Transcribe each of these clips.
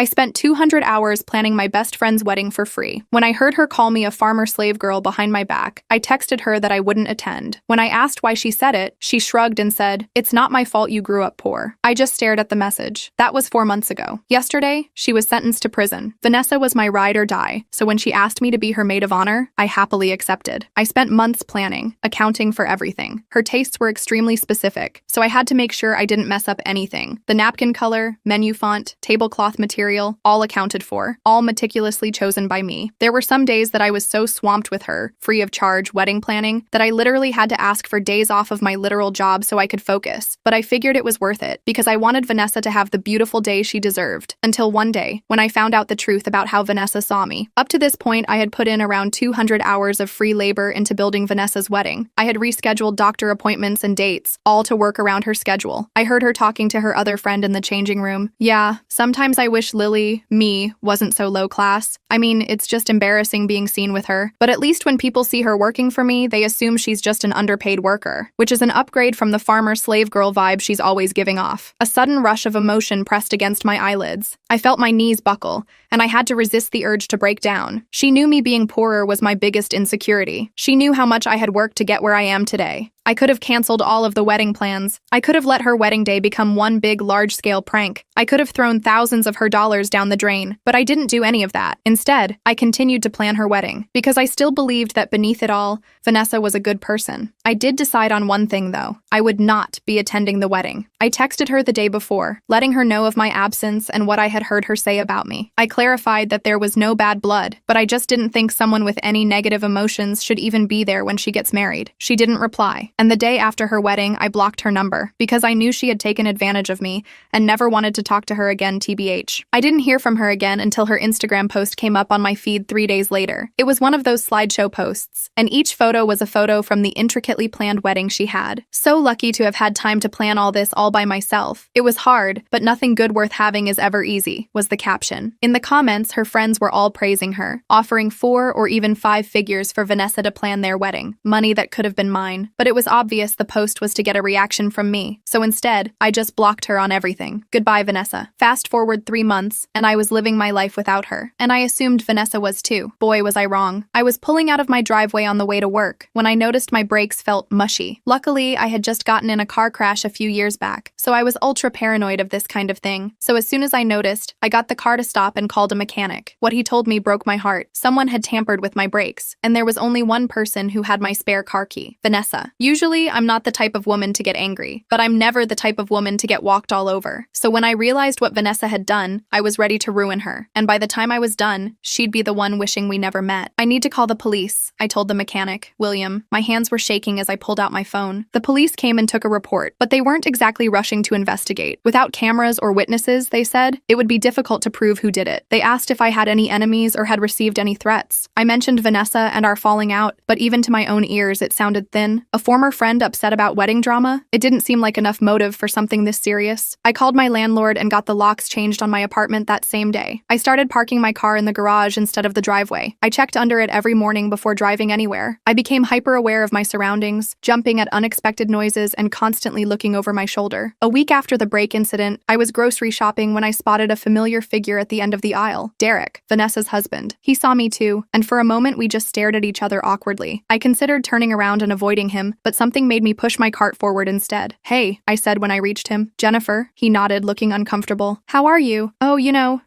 I spent 200 hours planning my best friend's wedding for free. When I heard her call me a farmer slave girl behind my back, I texted her that I wouldn't attend. When I asked why she said it, she shrugged and said, "It's not my fault you grew up poor." I just stared at the message. That was 4 months ago. Yesterday, she was sentenced to prison. Vanessa was my ride or die, so when she asked me to be her maid of honor, I happily accepted. I spent months planning, accounting for everything. Her tastes were extremely specific, so I had to make sure I didn't mess up anything. The napkin color, menu font, tablecloth material, all accounted for, all meticulously chosen by me. There were some days that I was so swamped with her, free of charge wedding planning, that I literally had to ask for days off of my literal job so I could focus. But I figured it was worth it, because I wanted Vanessa to have the beautiful day she deserved. Until one day, when I found out the truth about how Vanessa saw me. Up to this point, I had put in around 200 hours of free labor into building Vanessa's wedding. I had rescheduled doctor appointments and dates, all to work around her schedule. I heard her talking to her other friend in the changing room. Yeah, sometimes I wish Lily, me, wasn't so low class. I mean, it's just embarrassing being seen with her. But at least when people see her working for me, they assume she's just an underpaid worker, which is an upgrade from the farmer slave girl vibe she's always giving off. A sudden rush of emotion pressed against my eyelids. I felt my knees buckle, and I had to resist the urge to break down. She knew me being poorer was my biggest insecurity. She knew how much I had worked to get where I am today. I could have canceled all of the wedding plans. I could have let her wedding day become one big, large-scale prank. I could have thrown thousands of her dollars down the drain, but I didn't do any of that. Instead, I continued to plan her wedding, because I still believed that beneath it all, Vanessa was a good person. I did decide on one thing, though. I would not be attending the wedding. I texted her the day before, letting her know of my absence and what I had heard her say about me. I clarified that there was no bad blood, but I just didn't think someone with any negative emotions should even be there when she gets married. She didn't reply. And the day after her wedding, I blocked her number because I knew she had taken advantage of me and never wanted to talk to her again, TBH. I didn't hear from her again until her Instagram post came up on my feed 3 days later. It was one of those slideshow posts, and each photo was a photo from the intricately planned wedding she had. So lucky to have had time to plan all this all by myself. It was hard, but nothing good worth having is ever easy, was the caption. In the comments, her friends were all praising her, offering 4 or even 5 figures for Vanessa to plan their wedding, money that could have been mine. But it was obvious the post was to get a reaction from me, so instead, I just blocked her on everything. Goodbye, Vanessa. Fast forward 3 months, and I was living my life without her. And I assumed Vanessa was too. Boy, was I wrong. I was pulling out of my driveway on the way to work when I noticed my brakes felt mushy. Luckily, I had just gotten in a car crash a few years back, so I was ultra paranoid of this kind of thing. So as soon as I noticed, I got the car to stop and called a mechanic. What he told me broke my heart. Someone had tampered with my brakes, and there was only one person who had my spare car key, Vanessa. Usually, I'm not the type of woman to get angry, but I'm never the type of woman to get walked all over. So when I realized what Vanessa had done, I was ready to ruin her. And by the time I was done, she'd be the one wishing we never met. I need to call the police, I told the mechanic, William. My hands were shaking as I pulled out my phone. The police came and took a report, but they weren't exactly rushing to investigate. Without cameras or witnesses, they said, it would be difficult to prove who did it. They asked if I had any enemies or had received any threats. I mentioned Vanessa and our falling out, but even to my own ears, it sounded thin. A former friend upset about wedding drama? It didn't seem like enough motive for something this serious. I called my landlord and got the locks changed on my apartment that same day. I started parking my car in the garage instead of the driveway. I checked under it every morning before driving anywhere. I became hyper-aware of my surroundings, jumping at unexpected noises and constantly looking over my shoulder. A week after the brake incident, I was grocery shopping when I spotted a familiar figure at the end of the aisle. Derek, Vanessa's husband. He saw me too, and for a moment we just stared at each other awkwardly. I considered turning around and avoiding him, but something made me push my cart forward instead. Hey, I said when I reached him. Jennifer, he nodded, looking uncomfortable. How are you? Oh,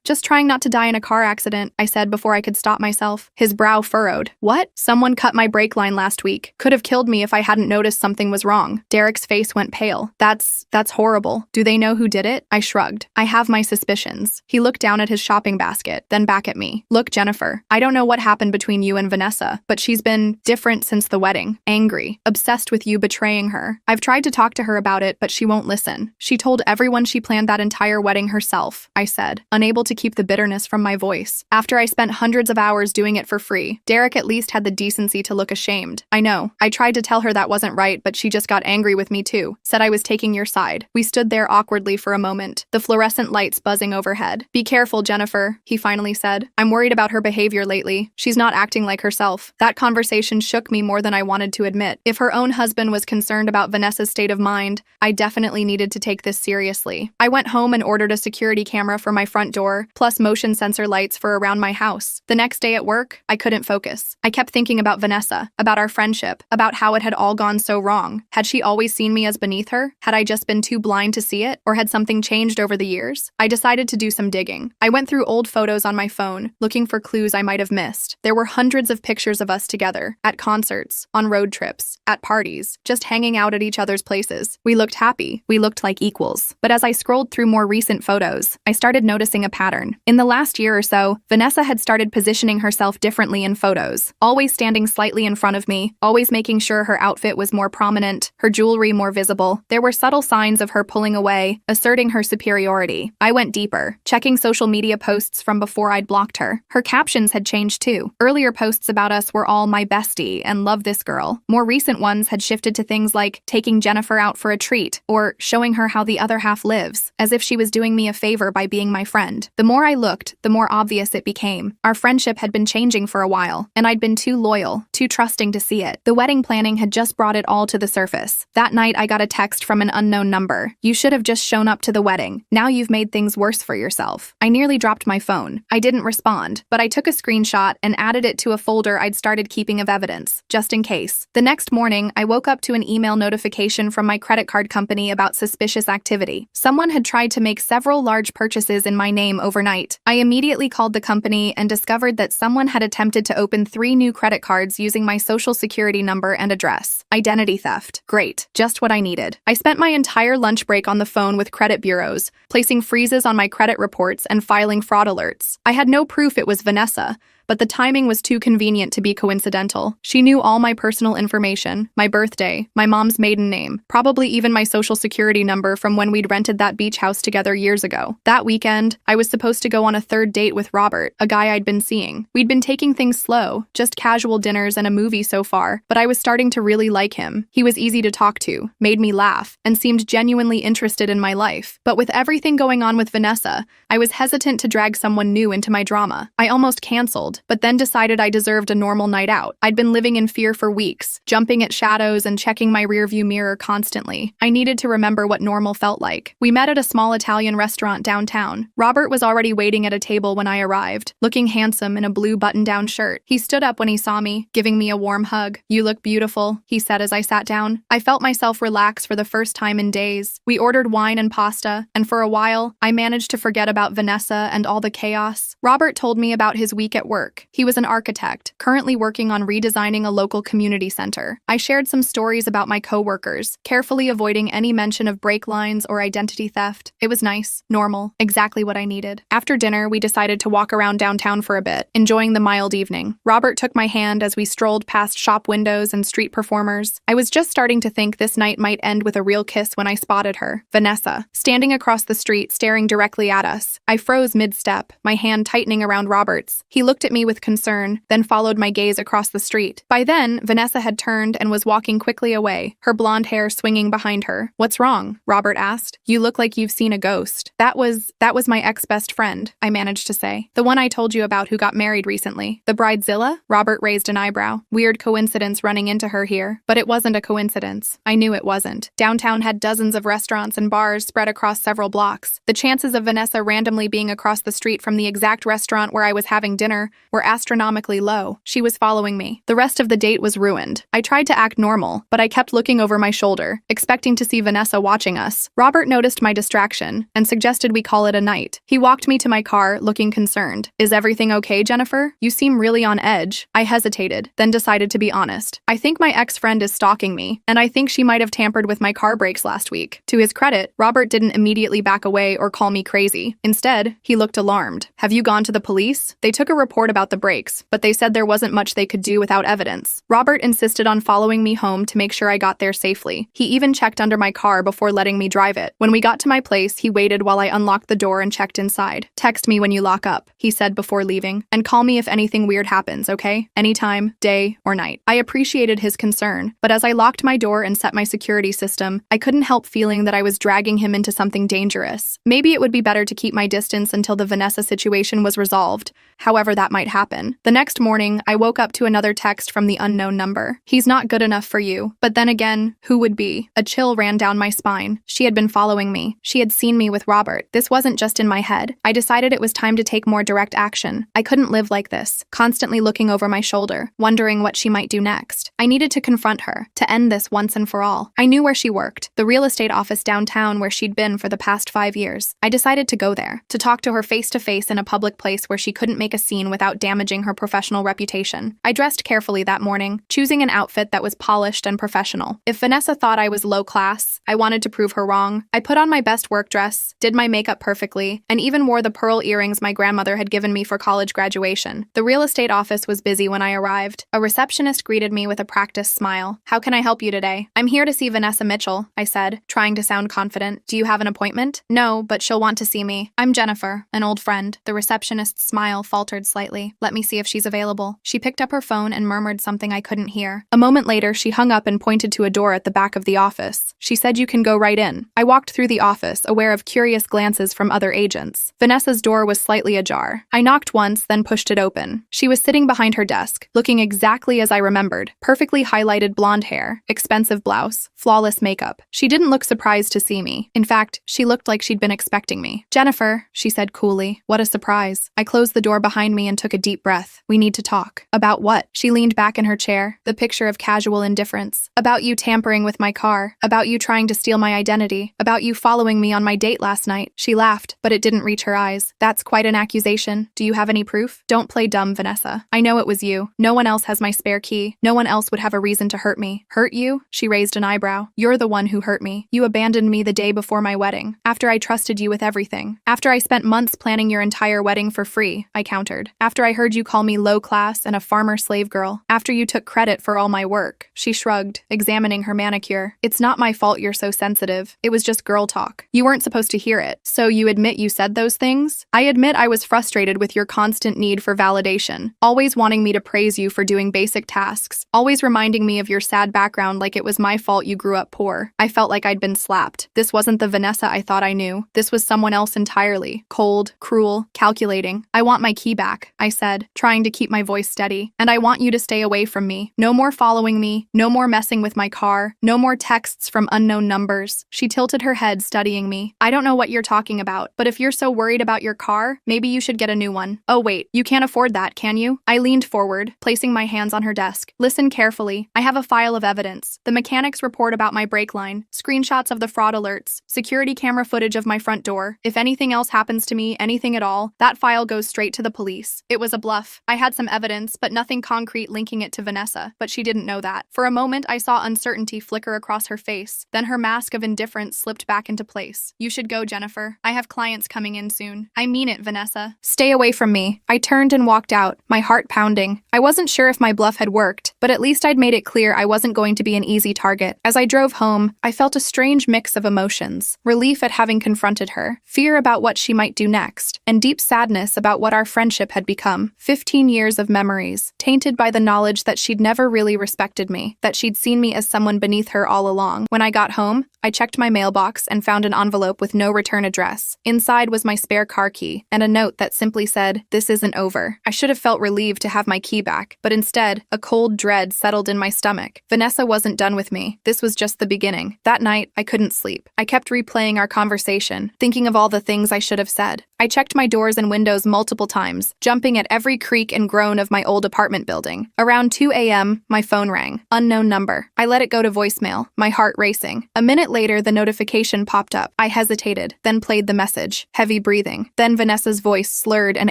just trying not to die in a car accident, I said before I could stop myself. His brow furrowed. What? Someone cut my brake line last week. Could have killed me if I hadn't noticed something was wrong. Derek's face went pale. That's horrible. Do they know who did it? I shrugged. I have my suspicions. He looked down at his shopping basket, then back at me. Look, Jennifer, I don't know what happened between you and Vanessa, but she's been different since the wedding. Angry. Obsessed with you betraying her. I've tried to talk to her about it, but she won't listen. She told everyone she planned that entire wedding herself, I said, unable to keep the bitterness from my voice. After I spent hundreds of hours doing it for free, Derek at least had the decency to look ashamed. I know. I tried to tell her that wasn't right, but she just got angry with me too. Said I was taking your side. outside. We stood there awkwardly for a moment, the fluorescent lights buzzing overhead. "Be careful, Jennifer," he finally said. "I'm worried about her behavior lately. She's not acting like herself." That conversation shook me more than I wanted to admit. If her own husband was concerned about Vanessa's state of mind, I definitely needed to take this seriously. I went home and ordered a security camera for my front door, plus motion sensor lights for around my house. The next day at work, I couldn't focus. I kept thinking about Vanessa, about our friendship, about how it had all gone so wrong. Had she always seen me as beneath her? Had I just been too blind to see it? Or had something changed over the years? I decided to do some digging. I went through old photos on my phone, looking for clues I might have missed. There were hundreds of pictures of us together, at concerts, on road trips, at parties, just hanging out at each other's places. We looked happy. We looked like equals. But as I scrolled through more recent photos, I started noticing a pattern. In the last year or so, Vanessa had started positioning herself differently in photos, always standing slightly in front of me, always making sure her outfit was more prominent, her jewelry more visible. There were subtle signs of her pulling away, asserting her superiority. I went deeper, checking social media posts from before I'd blocked her. Her captions had changed too. Earlier posts about us were all "my bestie" and "love this girl." More recent ones had shifted to things like taking Jennifer out for a treat or showing her how the other half lives, as if she was doing me a favor by being my friend. The more I looked, the more obvious it became. Our friendship had been changing for a while, and I'd been too loyal, too trusting to see it. The wedding planning had just brought it all to the surface. That night, I got a text from an unknown number. "You should have just shown up to the wedding. Now you've made things worse for yourself." I nearly dropped my phone. I didn't respond, but I took a screenshot and added it to a folder I'd started keeping of evidence, just in case. The next morning, I woke up to an email notification from my credit card company about suspicious activity. Someone had tried to make several large purchases in my name overnight. I immediately called the company and discovered that someone had attempted to open 3 new credit cards using my social security number and address. Identity theft. Great. Just what I needed. I spent my entire lunch break on the phone with credit bureaus, placing freezes on my credit reports and filing fraud alerts. I had no proof it was Vanessa, but the timing was too convenient to be coincidental. She knew all my personal information, my birthday, my mom's maiden name, probably even my social security number from when we'd rented that beach house together years ago. That weekend, I was supposed to go on a third date with Robert, a guy I'd been seeing. We'd been taking things slow, just casual dinners and a movie so far, but I was starting to really like him. He was easy to talk to, made me laugh, and seemed genuinely interested in my life. But with everything going on with Vanessa, I was hesitant to drag someone new into my drama. I almost canceled, but then decided I deserved a normal night out. I'd been living in fear for weeks, jumping at shadows and checking my rearview mirror constantly. I needed to remember what normal felt like. We met at a small Italian restaurant downtown. Robert was already waiting at a table when I arrived, looking handsome in a blue button-down shirt. He stood up when he saw me, giving me a warm hug. "You look beautiful," he said as I sat down. I felt myself relax for the first time in days. We ordered wine and pasta, and for a while, I managed to forget about Vanessa and all the chaos. Robert told me about his week at work. He was an architect, currently working on redesigning a local community center. I shared some stories about my coworkers, carefully avoiding any mention of brake lines or identity theft. It was nice, normal, exactly what I needed. After dinner, we decided to walk around downtown for a bit, enjoying the mild evening. Robert took my hand as we strolled past shop windows and street performers. I was just starting to think this night might end with a real kiss when I spotted her, Vanessa, standing across the street, staring directly at us. I froze mid-step, my hand tightening around Robert's. He looked at me with concern, then followed my gaze across the street. By then, Vanessa had turned and was walking quickly away, her blonde hair swinging behind her. "What's wrong?" Robert asked. "You look like you've seen a ghost." That was my ex-best friend," I managed to say. "The one I told you about who got married recently. The bridezilla?" Robert raised an eyebrow. Weird coincidence running into her here. But it wasn't a coincidence. I knew it wasn't. Downtown had dozens of restaurants and bars spread across several blocks. The chances of Vanessa randomly being across the street from the exact restaurant where I was having dinner were astronomically low. She was following me. The rest of the date was ruined. I tried to act normal, but I kept looking over my shoulder, expecting to see Vanessa watching us. Robert noticed my distraction and suggested we call it a night. He walked me to my car, looking concerned. "Is everything okay, Jennifer? You seem really on edge." I hesitated, then decided to be honest. "I think my ex-friend is stalking me, and I think she might have tampered with my car brakes last week." To his credit, Robert didn't immediately back away or call me crazy. Instead, he looked alarmed. "Have you gone to the police? They took a report about the brakes, but they said there wasn't much they could do without evidence. Robert insisted on following me home to make sure I got there safely. He even checked under my car before letting me drive it. When we got to my place, he waited while I unlocked the door and checked inside. "Text me when you lock up," he said before leaving, "and call me if anything weird happens, okay? Anytime, day or night." I appreciated his concern, but as I locked my door and set my security system, I couldn't help feeling that I was dragging him into something dangerous. Maybe it would be better to keep my distance until the Vanessa situation was resolved, however that might happen. The next morning, I woke up to another text from the unknown number. "He's not good enough for you." But then again, who would be? A chill ran down my spine. She had been following me. She had seen me with Robert. This wasn't just in my head. I decided it was time to take more direct action. I couldn't live like this, constantly looking over my shoulder, wondering what she might do next. I needed to confront her, to end this once and for all. I knew where she worked, the real estate office downtown where she'd been for the past 5 years. I decided to go there, to talk to her face to face in a public place where she couldn't make a scene without damaging her professional reputation. I dressed carefully that morning, choosing an outfit that was polished and professional. If Vanessa thought I was low class, I wanted to prove her wrong. I put on my best work dress, did my makeup perfectly, and even wore the pearl earrings my grandmother had given me for college graduation. The real estate office was busy when I arrived. A receptionist greeted me with a practiced smile. "How can I help you today?" "I'm here to see Vanessa Mitchell," I said, trying to sound confident. "Do you have an appointment?" "No, but she'll want to see me." "I'm Jennifer, an old friend." The receptionist's smile faltered slightly. "Let me see if she's available." She picked up her phone and murmured something I couldn't hear. A moment later, she hung up and pointed to a door at the back of the office. She said, "You can go right in." I walked through the office, aware of curious glances from other agents. Vanessa's door was slightly ajar. I knocked once, then pushed it open. She was sitting behind her desk, looking exactly as I remembered. Perfectly highlighted blonde hair, expensive blouse, flawless makeup. She didn't look surprised to see me. In fact, she looked like she'd been expecting me. "Jennifer," she said coolly. "What a surprise." I closed the door behind me and took a deep breath. "We need to talk." "About what?" She leaned back in her chair, the picture of casual indifference. "About you tampering with my car. About you trying to steal my identity. About you following me on my date last night." She laughed, but it didn't reach her eyes. "That's quite an accusation. Do you have any proof?" "Don't play dumb, Vanessa. I know it was you. No one else has my spare key. No one else would have a reason to hurt me." "Hurt you?" She raised an eyebrow. "You're the one who hurt me. You abandoned me the day before my wedding, after I trusted you with everything. After I spent months planning your entire wedding for free," I countered. "After I heard you call me low class and a farmer slave girl. After you took credit for all my work." She shrugged, examining her manicure. "It's not my fault you're so sensitive. It was just girl talk. You weren't supposed to hear it. So you admit you said those things?" "I admit I was frustrated with your constant need for validation, always wanting me to praise you for doing basic tasks, always reminding me of your sad background like it was my fault you grew up poor. I felt like I'd been slapped. This wasn't the Vanessa I thought I knew. This was someone else entirely. Cold, cruel, calculating. I want my key back," I said, trying to keep my voice steady. "And I want you to stay away from me. No more following me, no more messing with my car, no more texts from unknown numbers." She tilted her head, studying me. "I don't know what you're talking about, but if you're so worried about your car, maybe you should get a new one." "Oh wait, you can't afford that, can you?" I leaned forward, placing my hands on her desk. "Listen carefully. I have a file of evidence. The mechanic's report about my brake line, screenshots of the fraud alerts, security camera footage of my front door. If anything else happens to me, anything at all, that file goes straight to the police." It was a bluff. I had some evidence, but nothing concrete linking it to Vanessa, but she didn't know that. For a moment, I saw uncertainty flicker across her face. Then her mask of indifference slipped back into place. "You should go, Jennifer. I have clients coming in soon." "I mean it, Vanessa. Stay away from me." I turned and walked out, my heart pounding. I wasn't sure if my bluff had worked, but at least I'd made it clear I wasn't going to be an easy target. As I drove home, I felt a strange mix of emotions. Relief at having confronted her, fear about what she might do next, and deep sadness about what our friendship had become. 15 years of memories, tainted by the knowledge that she'd never really respected me, that she'd seen me as someone beneath her all along. When I got home, I checked my mailbox and found an envelope with no return address. Inside was my spare car key and a note that simply said, "This isn't over." I should have felt relieved to have my key back, but instead, a cold dread settled in my stomach. Vanessa wasn't done with me. This was just the beginning. That night, I couldn't sleep. I kept replaying our conversation, thinking of all the things I should have said. I checked my doors and windows multiple times, jumping at every creak and groan of my old apartment building. Around 2 a.m., my phone rang. Unknown number. I let it go to voicemail, my heart racing. A minute later, the notification popped up. I hesitated, then played the message. Heavy breathing. Then Vanessa's voice, slurred and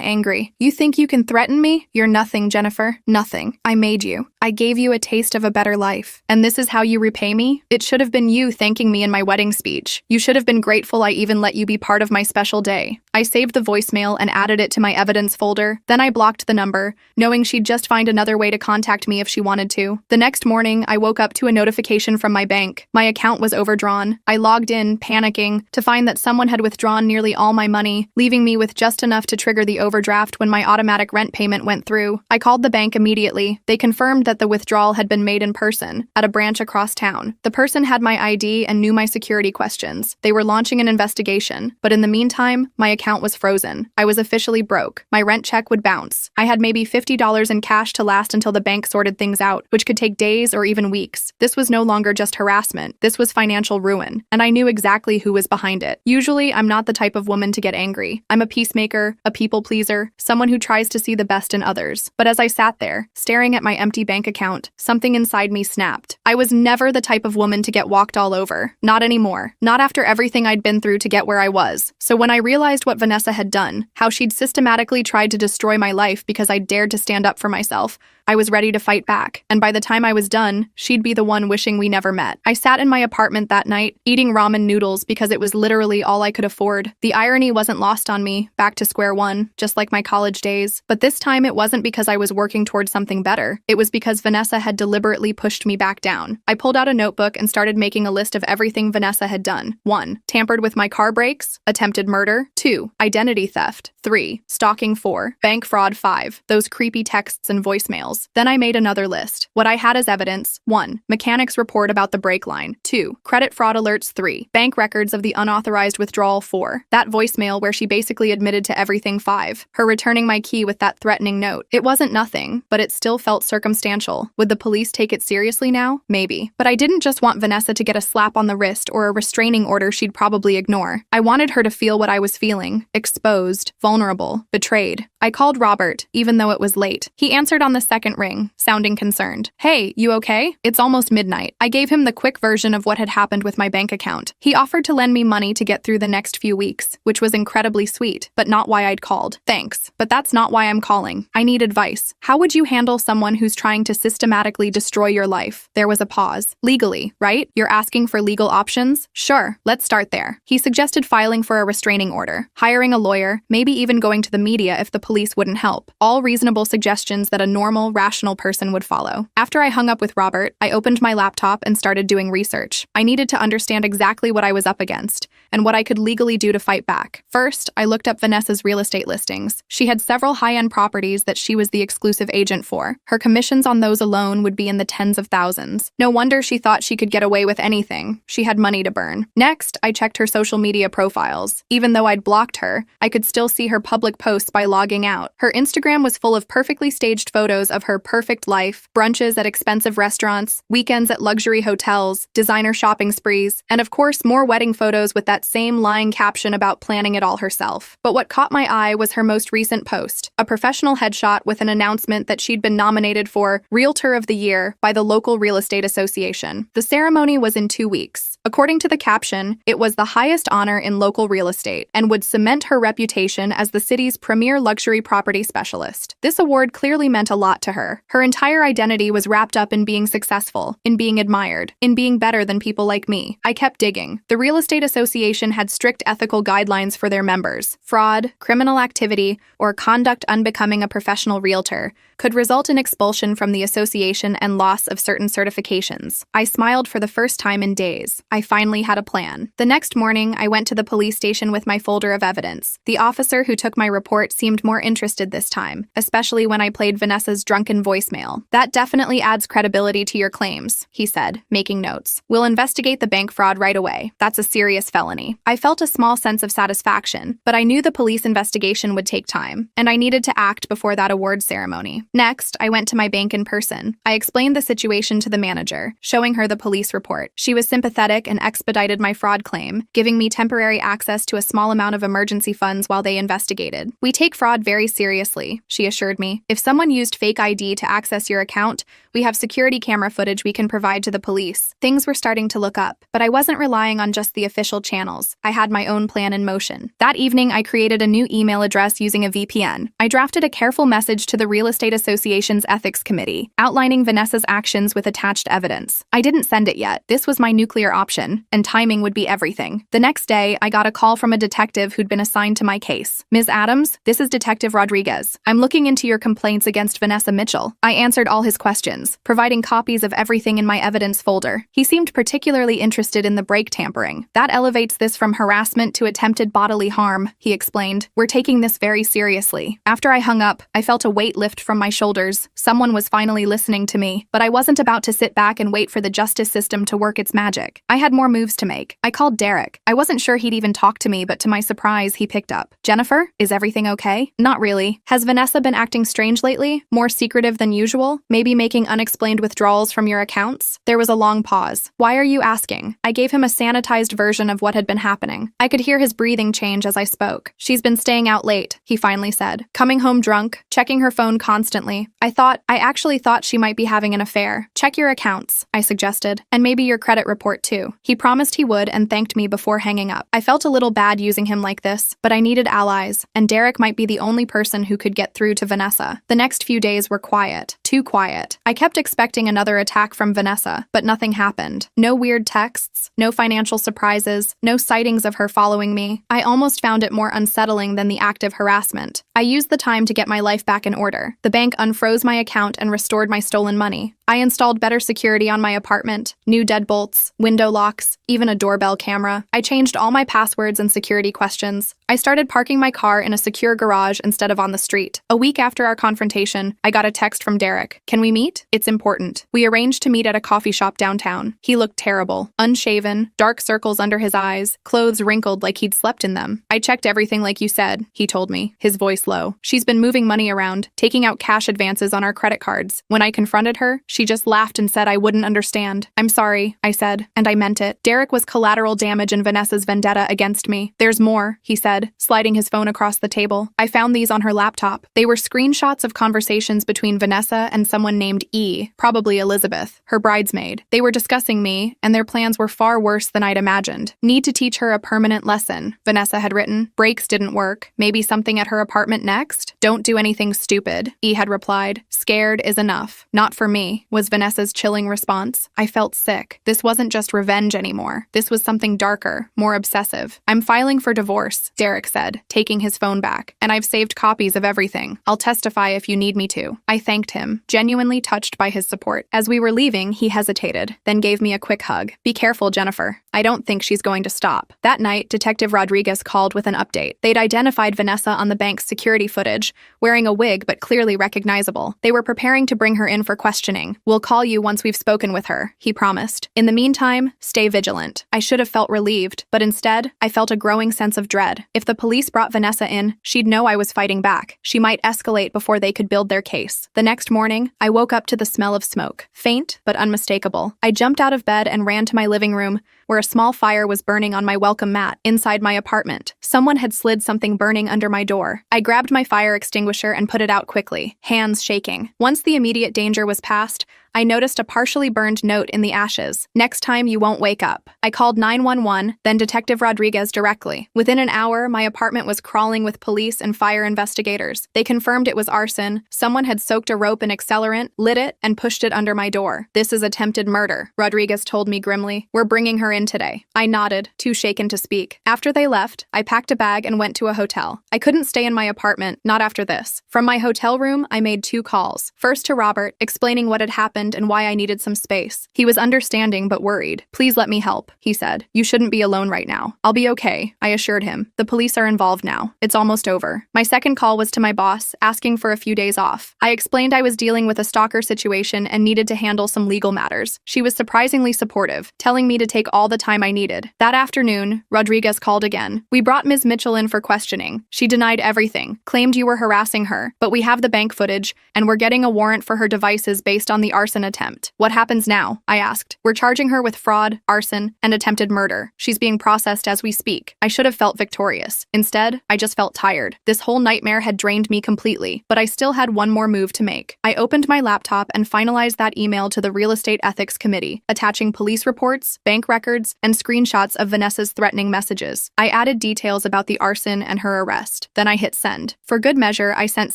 angry. You think you can threaten me? You're nothing, Jennifer. Nothing. I made you. I gave you a taste of a better life. And this is how you repay me? It should have been you thanking me in my wedding speech. You should have been grateful I even let you be part of my special day. I saved the voicemail and added it to my evidence folder. Then I blocked the number, knowing she'd just find another way to contact me if she wanted to. The next morning, I woke up to a notification from my bank. My account was overdrawn. I logged in, panicking, to find that someone had withdrawn nearly all my money, leaving me with just enough to trigger the overdraft when my automatic rent payment went through. I called the bank immediately. They confirmed that the withdrawal had been made in person, at a branch across town. The person had my ID and knew my security questions. They were launching an investigation, but in the meantime, my account was frozen. I was officially broke. My rent check would bounce. I had maybe $50 in cash to last until the bank sorted things out, which could take days or even weeks. This was no longer just harassment. This was financial ruin, and I knew exactly who was behind it. Usually, I'm not the type of woman to get angry. I'm a peacemaker, a people pleaser, someone who tries to see the best in others. But as I sat there, staring at my empty bank account, something inside me snapped. I was never the type of woman to get walked all over. Not anymore. Not after everything I'd been through to get where I was. So when I realized what Vanessa had done, how she'd systematically tried to destroy my life because I dared to stand up for myself, I was ready to fight back, and by the time I was done, she'd be the one wishing we never met. I sat in my apartment that night, eating ramen noodles because it was literally all I could afford. The irony wasn't lost on me, back to square one, just like my college days. But this time it wasn't because I was working towards something better. It was because Vanessa had deliberately pushed me back down. I pulled out a notebook and started making a list of everything Vanessa had done. 1. Tampered with my car brakes. Attempted murder. 2. Identity theft. 3. Stalking. 4. Bank fraud. 5. Those creepy texts and voicemails. Then I made another list. What I had as evidence: 1. Mechanics report about the brake line. 2. Credit fraud alerts. 3. Bank records of the unauthorized withdrawal. 4. That voicemail where she basically admitted to everything. 5. Her returning my key with that threatening note. It wasn't nothing, but it still felt circumstantial. Would the police take it seriously now? Maybe. But I didn't just want Vanessa to get a slap on the wrist or a restraining order she'd probably ignore. I wanted her to feel what I was feeling: exposed, vulnerable, betrayed. I called Robert, even though it was late. He answered on the second ring, sounding concerned. Hey, you okay? It's almost midnight. I gave him the quick version of what had happened with my bank account. He offered to lend me money to get through the next few weeks, which was incredibly sweet, but not why I'd called. Thanks, but that's not why I'm calling. I need advice. How would you handle someone who's trying to systematically destroy your life? There was a pause. Legally, right? You're asking for legal options? Sure, let's start there. He suggested filing for a restraining order, hiring a lawyer, maybe even going to the media if the police wouldn't help. All reasonable suggestions that a normal, rational person would follow. After I hung up with Robert, I opened my laptop and started doing research. I needed to understand exactly what I was up against and what I could legally do to fight back. First, I looked up Vanessa's real estate listings. She had several high-end properties that she was the exclusive agent for. Her commissions on those alone would be in the tens of thousands. No wonder she thought she could get away with anything. She had money to burn. Next, I checked her social media profiles. Even though I'd blocked her, I could still see her public posts by logging out. Her Instagram was full of perfectly staged photos of her perfect life, brunches at expensive restaurants, weekends at luxury hotels, designer shopping sprees, and of course more wedding photos with that same lying caption about planning it all herself. But what caught my eye was her most recent post, a professional headshot with an announcement that she'd been nominated for Realtor of the Year by the local real estate association. The ceremony was in 2 weeks. According to the caption, it was the highest honor in local real estate and would cement her reputation as the city's premier luxury property specialist. This award clearly meant a lot to her. Her entire identity was wrapped up in being successful, in being admired, in being better than people like me. I kept digging. The Real Estate Association had strict ethical guidelines for their members. Fraud, criminal activity, or conduct unbecoming a professional realtor could result in expulsion from the association and loss of certain certifications. I smiled for the first time in days. I finally had a plan. The next morning, I went to the police station with my folder of evidence. The officer who took my report seemed more interested this time, especially when I played Vanessa's drunken voicemail. That definitely adds credibility to your claims, he said, making notes. We'll investigate the bank fraud right away. That's a serious felony. I felt a small sense of satisfaction, but I knew the police investigation would take time, and I needed to act before that award ceremony. Next, I went to my bank in person. I explained the situation to the manager, showing her the police report. She was sympathetic and expedited my fraud claim, giving me temporary access to a small amount of emergency funds while they investigated. We take fraud it very seriously, she assured me. If someone used fake ID to access your account, we have security camera footage we can provide to the police. Things were starting to look up, but I wasn't relying on just the official channels. I had my own plan in motion. That evening, I created a new email address using a VPN. I drafted a careful message to the Real Estate Association's Ethics Committee, outlining Vanessa's actions with attached evidence. I didn't send it yet. This was my nuclear option, and timing would be everything. The next day, I got a call from a detective who'd been assigned to my case. Ms. Adams, this is Detective Rodriguez. I'm looking into your complaints against Vanessa Mitchell. I answered all his questions, providing copies of everything in my evidence folder. He seemed particularly interested in the brake tampering. That elevates this from harassment to attempted bodily harm, he explained. We're taking this very seriously. After I hung up, I felt a weight lift from my shoulders. Someone was finally listening to me, but I wasn't about to sit back and wait for the justice system to work its magic. I had more moves to make. I called Derek. I wasn't sure he'd even talk to me, but to my surprise, he picked up. Jennifer, is everything okay? Not really. Has Vanessa been acting strange lately? More secretive than usual? Maybe making unexplained withdrawals from your accounts? There was a long pause. Why are you asking? I gave him a sanitized version of what had been happening. I could hear his breathing change as I spoke. She's been staying out late, he finally said. Coming home drunk, checking her phone constantly. I actually thought she might be having an affair. Check your accounts, I suggested, and maybe your credit report too. He promised he would and thanked me before hanging up. I felt a little bad using him like this, but I needed allies, and Derek might be the only person who could get through to Vanessa. The next few days were quiet. Too quiet. I kept expecting another attack from Vanessa, but nothing happened. No weird texts, no financial surprises, no sightings of her following me. I almost found it more unsettling than the active harassment. I used the time to get my life back in order. The bank unfroze my account and restored my stolen money. I installed better security on my apartment, new deadbolts, window locks, even a doorbell camera. I changed all my passwords and security questions. I started parking my car in a secure garage instead of on the street. A week after our confrontation, I got a text from Derek. Can we meet? It's important. We arranged to meet at a coffee shop downtown. He looked terrible. Unshaven, dark circles under his eyes, clothes wrinkled like he'd slept in them. I checked everything like you said, he told me, his voice low. She's been moving money around, taking out cash advances on our credit cards. When I confronted her, she just laughed and said I wouldn't understand. I'm sorry, I said, and I meant it. Derek was collateral damage in Vanessa's vendetta against me. There's more, he said, sliding his phone across the table. I found these on her laptop. They were screenshots of conversations between Vanessa and someone named E, probably Elizabeth, her bridesmaid. They were discussing me, and their plans were far worse than I'd imagined. Need to teach her a permanent lesson, Vanessa had written. Brakes didn't work. Maybe something at her apartment next? Don't do anything stupid, E had replied. Scared is enough. Not for me, was Vanessa's chilling response. I felt sick. This wasn't just revenge anymore. This was something darker, more obsessive. I'm filing for divorce, Derek said, taking his phone back. And I've saved copies of everything. I'll testify if you need me to. I thanked him, genuinely touched by his support. As we were leaving, he hesitated, then gave me a quick hug. Be careful, Jennifer. I don't think she's going to stop. That night, Detective Rodriguez called with an update. They'd identified Vanessa on the bank's security footage, wearing a wig but clearly recognizable. They were preparing to bring her in for questioning. We'll call you once we've spoken with her, he promised. In the meantime, stay vigilant. I should have felt relieved, but instead, I felt a growing sense of dread. If the police brought Vanessa in, she'd know I was fighting back. She might escalate before they could build their case. The next morning, I woke up to the smell of smoke. Faint, but unmistakable. I jumped out of bed and ran to my living room, where a small fire was burning on my welcome mat inside my apartment. Someone had slid something burning under my door. I grabbed my fire extinguisher and put it out quickly, hands shaking. Once the immediate danger was past, I noticed a partially burned note in the ashes. Next time you won't wake up. I called 911, then Detective Rodriguez directly. Within an hour, my apartment was crawling with police and fire investigators. They confirmed it was arson. Someone had soaked a rope in accelerant, lit it, and pushed it under my door. This is attempted murder, Rodriguez told me grimly. We're bringing her in today. I nodded, too shaken to speak. After they left, I packed a bag and went to a hotel. I couldn't stay in my apartment, not after this. From my hotel room, I made 2 calls. First to Robert, explaining what had happened and why I needed some space. He was understanding but worried. Please let me help, he said. You shouldn't be alone right now. I'll be okay, I assured him. The police are involved now. It's almost over. My second call was to my boss, asking for a few days off. I explained I was dealing with a stalker situation and needed to handle some legal matters. She was surprisingly supportive, telling me to take all the time I needed. That afternoon, Rodriguez called again. We brought Ms. Mitchell in for questioning. She denied everything, claimed you were harassing her, but we have the bank footage, and we're getting a warrant for her devices based on the arson arson attempt. What happens now? I asked. We're charging her with fraud, arson, and attempted murder. She's being processed as we speak. I should have felt victorious. Instead, I just felt tired. This whole nightmare had drained me completely, but I still had one more move to make. I opened my laptop and finalized that email to the Real Estate Ethics Committee, attaching police reports, bank records, and screenshots of Vanessa's threatening messages. I added details about the arson and her arrest. Then I hit send. For good measure, I sent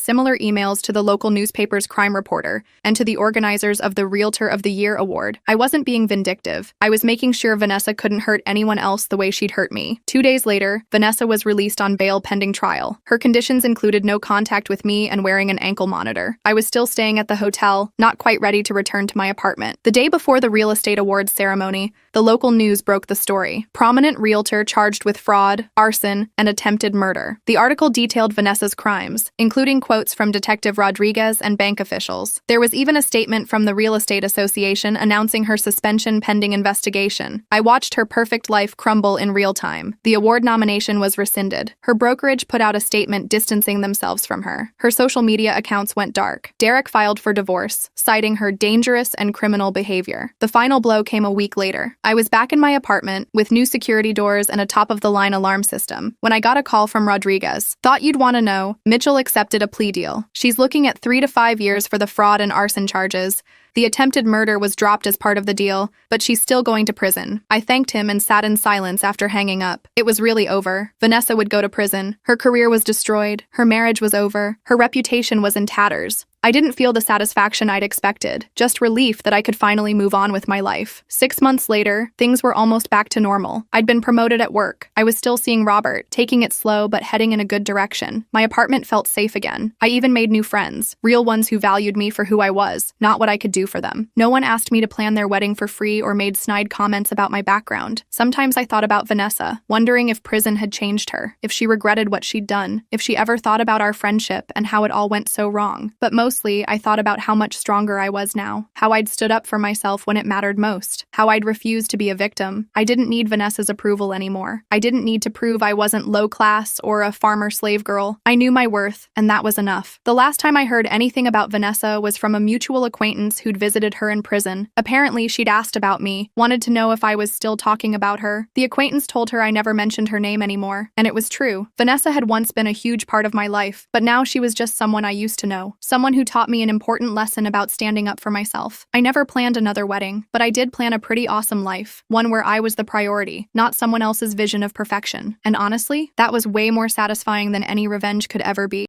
similar emails to the local newspaper's crime reporter and to the organizers of the Realtor of the Year award. I wasn't being vindictive. I was making sure Vanessa couldn't hurt anyone else the way she'd hurt me. 2 days later, Vanessa was released on bail pending trial. Her conditions included no contact with me and wearing an ankle monitor. I was still staying at the hotel, not quite ready to return to my apartment. The day before the real estate awards ceremony, the local news broke the story. Prominent realtor charged with fraud, arson, and attempted murder. The article detailed Vanessa's crimes, including quotes from Detective Rodriguez and bank officials. There was even a statement from the Real Estate Association announcing her suspension pending investigation. I watched her perfect life crumble in real time. The award nomination was rescinded. Her brokerage put out a statement distancing themselves from her. Her social media accounts went dark. Derek filed for divorce, citing her dangerous and criminal behavior. The final blow came a week later. I was back in my apartment with new security doors and a top-of-the-line alarm system when I got a call from Rodriguez. Thought you'd want to know, Mitchell accepted a plea deal. She's looking at 3 to 5 years for the fraud and arson charges. The attempted murder was dropped as part of the deal, but she's still going to prison. I thanked him and sat in silence after hanging up. It was really over. Vanessa would go to prison. Her career was destroyed. Her marriage was over. Her reputation was in tatters. I didn't feel the satisfaction I'd expected, just relief that I could finally move on with my life. 6 months later, things were almost back to normal. I'd been promoted at work. I was still seeing Robert, taking it slow but heading in a good direction. My apartment felt safe again. I even made new friends, real ones who valued me for who I was, not what I could do for them. No one asked me to plan their wedding for free or made snide comments about my background. Sometimes I thought about Vanessa, wondering if prison had changed her, if she regretted what she'd done, if she ever thought about our friendship and how it all went so wrong. But mostly, I thought about how much stronger I was now, how I'd stood up for myself when it mattered most, how I'd refused to be a victim. I didn't need Vanessa's approval anymore. I didn't need to prove I wasn't low class or a farmer slave girl. I knew my worth, and that was enough. The last time I heard anything about Vanessa was from a mutual acquaintance who'd visited her in prison. Apparently, she'd asked about me, wanted to know if I was still talking about her. The acquaintance told her I never mentioned her name anymore, and it was true. Vanessa had once been a huge part of my life, but now she was just someone I used to know, someone who taught me an important lesson about standing up for myself. I never planned another wedding, but I did plan a pretty awesome life, one where I was the priority, not someone else's vision of perfection. And honestly, that was way more satisfying than any revenge could ever be.